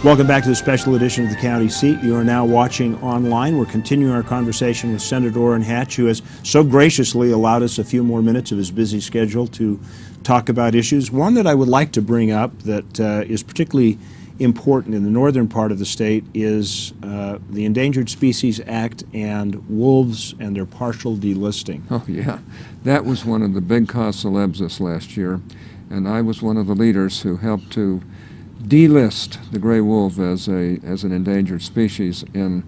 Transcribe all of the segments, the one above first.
Welcome back to the special edition of the County Seat. You are now watching online. We're continuing our conversation with Senator Orrin Hatch, who has so graciously allowed us a few more minutes of his busy schedule to talk about issues. One that I would like to bring up that is particularly important in the northern part of the state is the Endangered Species Act and wolves and their partial delisting. Oh, yeah. That was one of the big cause celebs this last year, and I was one of the leaders who helped to delist the gray wolf as an endangered species in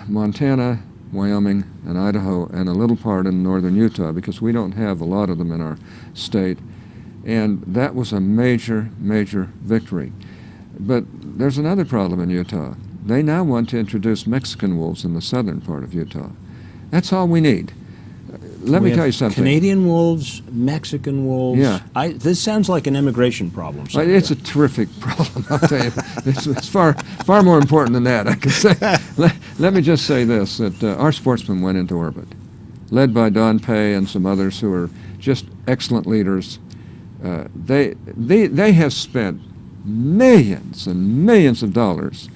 Montana, Wyoming, and Idaho, and a little part in northern Utah, because we don't have a lot of them in our state. And that was a major, major victory. But there's another problem in Utah. They now want to introduce Mexican wolves in the southern part of Utah. That's all we need. Let me tell you something. Canadian wolves, Mexican wolves. Yeah. This sounds like an immigration problem. It's a terrific problem, I'll tell you. It's far more important than that, I can say. Let me just say this, that our sportsmen went into orbit, led by Don Pay and some others who are just excellent leaders. They have spent millions and millions of dollars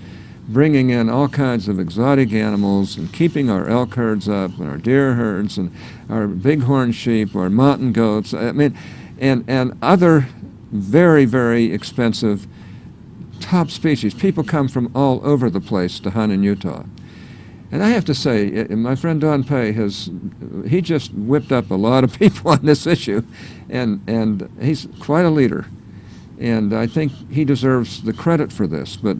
bringing in all kinds of exotic animals and keeping our elk herds up and our deer herds and our bighorn sheep, our mountain goats, I mean, and other very, very expensive top species. People come from all over the place to hunt in Utah. And I have to say, my friend Don Pay he just whipped up a lot of people on this issue, and he's quite a leader. And I think he deserves the credit for this. But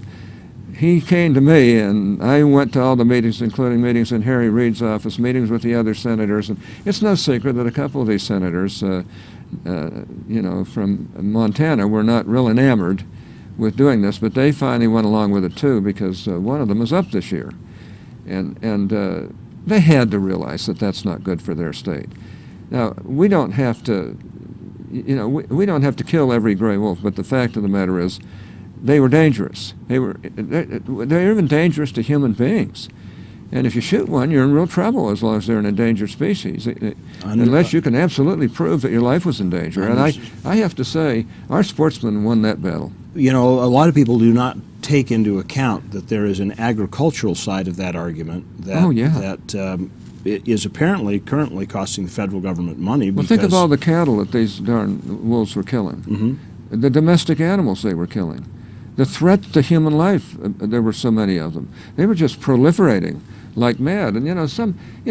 he came to me, and I went to all the meetings, including meetings in Harry Reid's office, meetings with the other senators. And it's no secret that a couple of these senators, from Montana, were not real enamored with doing this, but they finally went along with it too, because one of them is up this year. And they had to realize that that's not good for their state. Now, we don't have to, we don't have to kill every gray wolf, but the fact of the matter is, they were dangerous. They're even dangerous to human beings. And if you shoot one, you're in real trouble as long as they're an endangered species, unless you can absolutely prove that your life was in danger. And I have to say, our sportsmen won that battle. You know, a lot of people do not take into account that there is an agricultural side of that argument that is apparently currently costing the federal government money. Well, think of all the cattle that these darn wolves were killing, the domestic animals they were killing, the threat to human life. There were so many of them. They were just proliferating like mad. And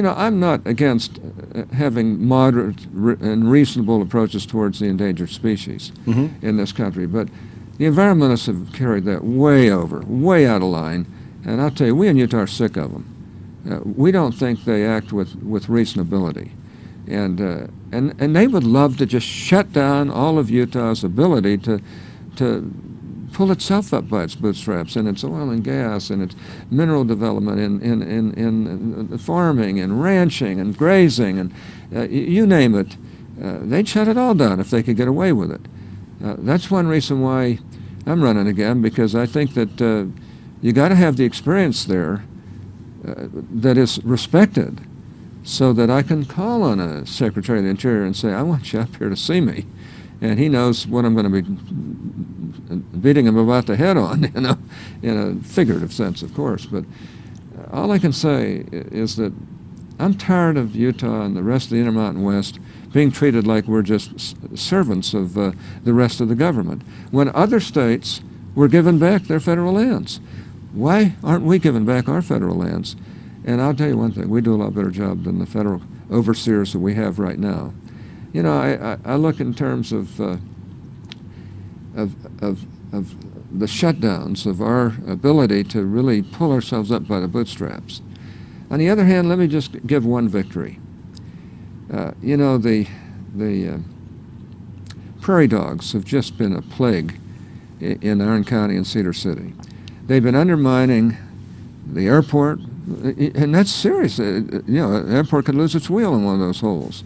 I'm not against having moderate and reasonable approaches towards the endangered species in this country, but the environmentalists have carried that way over, way out of line. And I'll tell you, we in Utah are sick of them. We don't think they act with reasonability. And they would love to just shut down all of Utah's ability to pull itself up by its bootstraps, and its oil and gas, and its mineral development in farming and ranching and grazing, and you name it. They'd shut it all down if they could get away with it. That's one reason why I'm running again, because I think that you got to have the experience there that is respected, so that I can call on a Secretary of the Interior and say, I want you up here to see me. And he knows what I'm going to be beating him about the head on, in a figurative sense, of course. But all I can say is that I'm tired of Utah and the rest of the Intermountain West being treated like we're just servants of the rest of the government, when other states were given back their federal lands. Why aren't we giving back our federal lands? And I'll tell you one thing, we do a lot better job than the federal overseers that we have right now. I look in terms of the shutdowns of our ability to really pull ourselves up by the bootstraps. On the other hand, let me just give one victory. The Prairie Dogs have just been a plague in Orrin County and Cedar City. They've been undermining the airport, and that's serious. An airport could lose its wheel in one of those holes.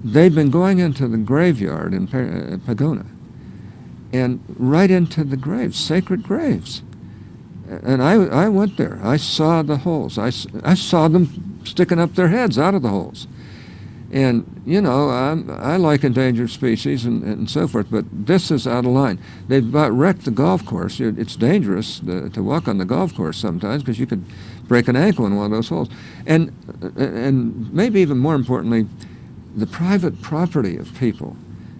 They've been going into the graveyard in Pagona, and right into the graves, sacred graves. And I went there. I saw the holes. I saw them sticking up their heads out of the holes. And, you know, I like endangered species and so forth, but this is out of line. They've about wrecked the golf course. It's dangerous to walk on the golf course sometimes because you could break an ankle in one of those holes. And maybe even more importantly, the private property of people.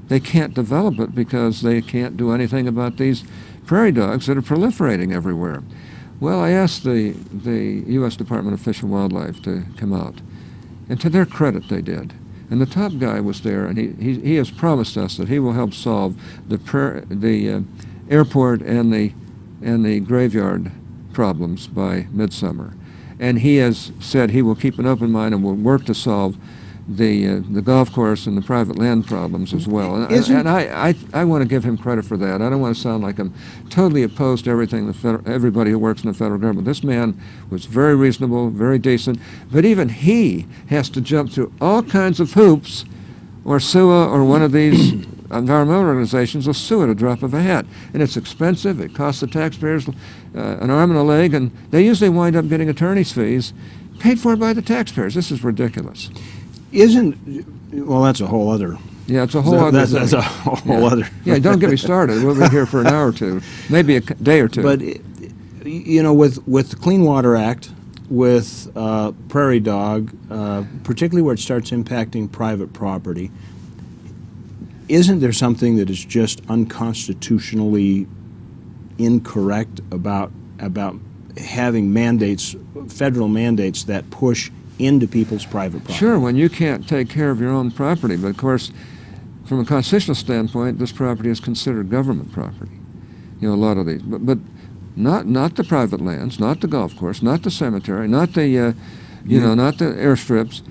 They can't develop it because they can't do anything about these prairie dogs that are proliferating everywhere. Well, I asked the U.S. Department of Fish and Wildlife to come out, and to their credit, they did. And the top guy was there, and he has promised us that he will help solve the airport and the graveyard problems by midsummer. And he has said he will keep an open mind and will work to solve the golf course and the private land problems as well. And I want to give him credit for that. I don't want to sound like I'm totally opposed to everything everybody who works in the federal government. This man was very reasonable, very decent, but even he has to jump through all kinds of hoops, or SUA or one of these environmental organizations will sue at a drop of a hat. And it's expensive. It costs the taxpayers an arm and a leg, and they usually wind up getting attorney's fees paid for by the taxpayers. This is ridiculous. Well, that's a whole other. Yeah, it's a whole other thing. That's a whole other. Yeah, don't get me started. We'll be here for an hour or two, maybe a day or two. But, you know, with the Clean Water Act, with Prairie Dog, particularly where it starts impacting private property, isn't there something that is just unconstitutionally incorrect about having mandates, federal mandates that push into people's private property? Sure, when you can't take care of your own property. But of course, from a constitutional standpoint, this property is considered government property. You know, a lot of these, but not the private lands, not the golf course, not the cemetery, not the not the airstrips.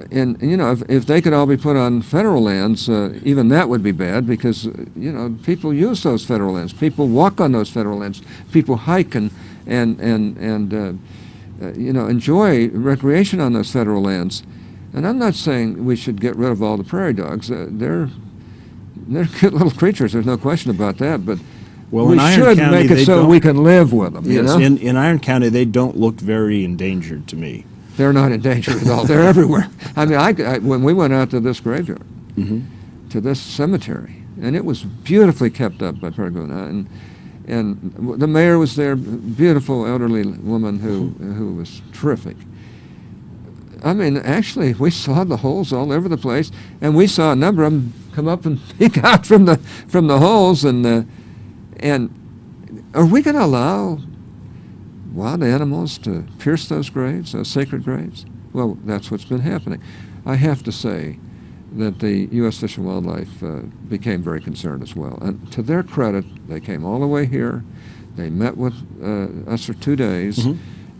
And you know, if they could all be put on federal lands, even that would be bad because you know, people use those federal lands, people walk on those federal lands, people hike and you know, enjoy recreation on those federal lands. And I'm not saying we should get rid of all the prairie dogs. They're cute little creatures. There's no question about that. But well, we should County, make it so we can live with them. Yes, you know? in Iron County, they don't look very endangered to me. They're not endangered at all. They're everywhere. I mean, when we went out to this graveyard, to this cemetery, and it was beautifully kept up by Prairie Dogs, and the mayor was there, beautiful elderly woman who was terrific. I mean, actually, we saw the holes all over the place, and we saw a number of them come up and peek out from the holes. And are we going to allow wild animals to pierce those graves, those sacred graves? Well, that's what's been happening. I have to say that the U.S. Fish and Wildlife became very concerned as well. And to their credit, they came all the way here. They met with us for 2 days.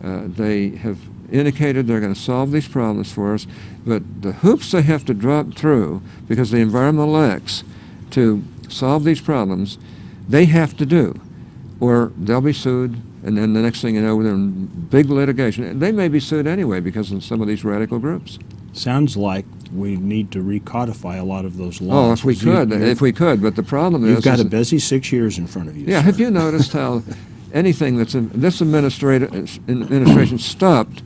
They have indicated they're going to solve these problems for us, but the hoops they have to drop through because the environmental acts to solve these problems, they have to do, or they'll be sued, and then the next thing you know, they're in big litigation. And they may be sued anyway because of some of these radical groups. Sounds like we need to recodify a lot of those laws. Oh, if we could, but the problem is... You've got a busy 6 years in front of you, Yeah, sir. have you noticed how anything that's in this administration stopped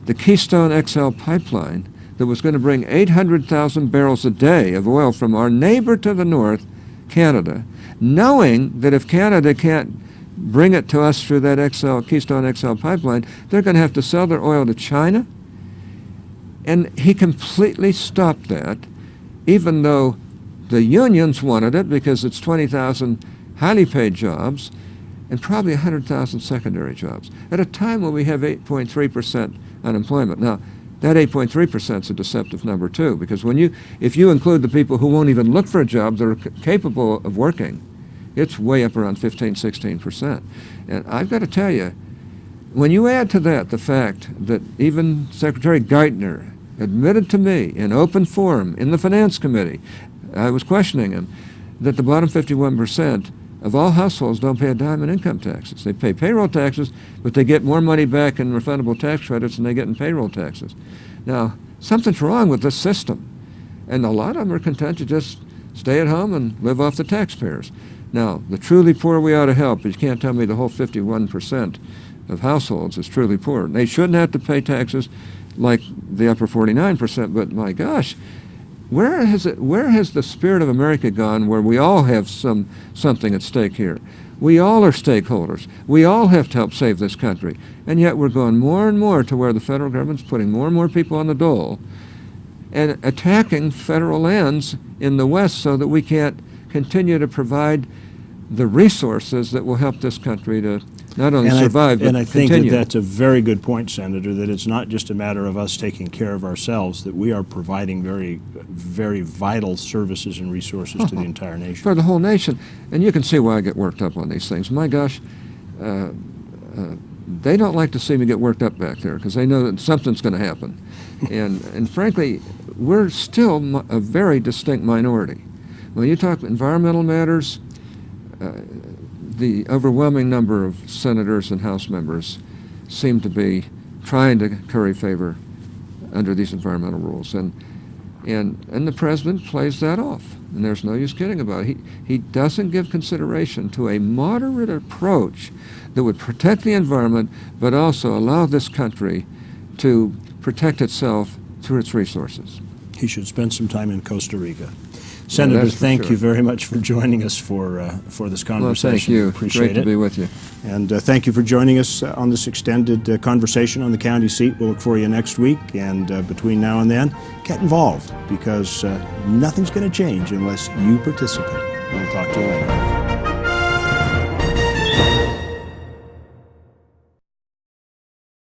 the Keystone XL pipeline that was going to bring 800,000 barrels a day of oil from our neighbor to the north, Canada, knowing that if Canada can't bring it to us through that Keystone XL pipeline, they're going to have to sell their oil to China? And he completely stopped that, even though the unions wanted it because it's 20,000 highly paid jobs and probably 100,000 secondary jobs at a time when we have 8.3% unemployment. Now, that 8.3% is a deceptive number too, because if you include the people who won't even look for a job that are capable of working, it's way up around 15, 16%. And I've got to tell you, when you add to that the fact that even Secretary Geithner admitted to me in open forum in the Finance Committee, I was questioning him, that the bottom 51% of all households don't pay a dime in income taxes. They pay payroll taxes, but they get more money back in refundable tax credits than they get in payroll taxes. Now, something's wrong with this system, and a lot of them are content to just stay at home and live off the taxpayers. Now, the truly poor we ought to help, but you can't tell me the whole 51% of households is truly poor. They shouldn't have to pay taxes. like the upper 49%, but my gosh, where has the spirit of America gone where we all have something at stake here? We all are stakeholders. We all have to help save this country. And yet we're going more and more to where the federal government's putting more and more people on the dole and attacking federal lands in the West so that we can't continue to provide the resources that will help this country to not only survive, but and I think continue. that's a very good point, Senator, that it's not just a matter of us taking care of ourselves, that we are providing very, very vital services and resources to the entire nation. For the whole nation. And you can see why I get worked up on these things. My gosh, they don't like to see me get worked up back there because they know that something's going to happen. And frankly, we're still a very distinct minority. When you talk environmental matters, the overwhelming number of senators and House members seem to be trying to curry favor under these environmental rules. And the president plays that off. And there's no use kidding about it. He doesn't give consideration to a moderate approach that would protect the environment, but also allow this country to protect itself through its resources. He should spend some time in Costa Rica. Senator, thank you very much for joining us for this conversation. Well, thank you. Appreciate Great to be with you. And thank you for joining us on this extended conversation on the county seat. We'll look for you next week. And between now and then, get involved because nothing's going to change unless you participate. We'll talk to you later.